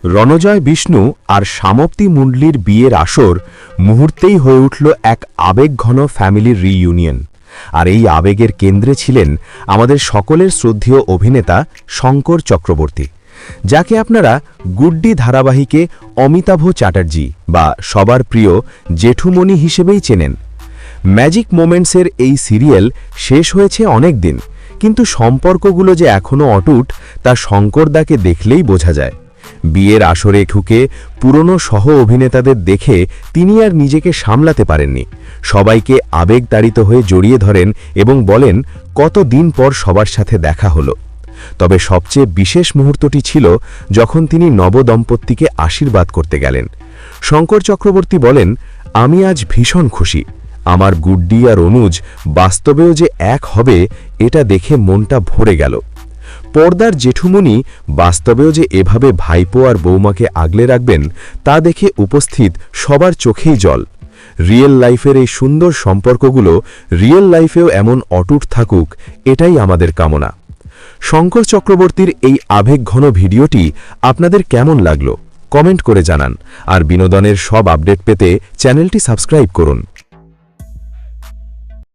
রণজয় বিষ্ণু আর সামপ্তি মুন্ডলির বিয়ের আসর মুহূর্তেই হয়ে উঠল এক আবেগঘন ফ্যামিলির রিইউনিয়ন। আর এই আবেগের কেন্দ্রে ছিলেন আমাদের সকলের শ্রদ্ধেয় অভিনেতা শঙ্কর চক্রবর্তী, যাকে আপনারা গুড্ডি ধারাবাহিকে অমিতাভ চ্যাটার্জি বা সবার প্রিয় জেঠুমণি হিসেবেই চেনেন। ম্যাজিক মোমেন্টসের এই সিরিয়াল শেষ হয়েছে অনেক দিন, কিন্তু সম্পর্কগুলো যে এখনও অটুট তা শঙ্করদাকে দেখলেই বোঝা যায়। বিয়ের আসরে ঢুকে পুরনো সহ অভিনেতাদের দেখে তিনি আর নিজেকে সামলাতে পারেননি। সবাইকে আবেগতাড়িত হয়ে জড়িয়ে ধরেন এবং বলেন কত দিন পর সবার সাথে দেখা হলো। তবে সবচেয়ে বিশেষ মুহূর্তটি ছিল যখন তিনি নবদম্পতিকে আশীর্বাদ করতে গেলেন। শঙ্কর চক্রবর্তী বলেন, আমি আজ ভীষণ খুশি। আমার গুড্ডি আর অনুজ বাস্তবেও যে এক হবে এটা দেখে মনটা ভরে গেল। পর্দার জেঠুমণি বাস্তবেও যে এভাবে ভাইপো আর বৌমাকে আগলে রাখবেন তা দেখে উপস্থিত সবার চোখেই জল। রিয়েল লাইফের এই সুন্দর সম্পর্কগুলো রিয়েল লাইফেও এমন অটুট থাকুক, এটাই আমাদের কামনা। শঙ্কর চক্রবর্তীর এই আবেগঘন ভিডিওটি আপনাদের কেমন লাগলো কমেন্ট করে জানান, আর বিনোদনের সব আপডেট পেতে চ্যানেলটি সাবস্ক্রাইব করুন।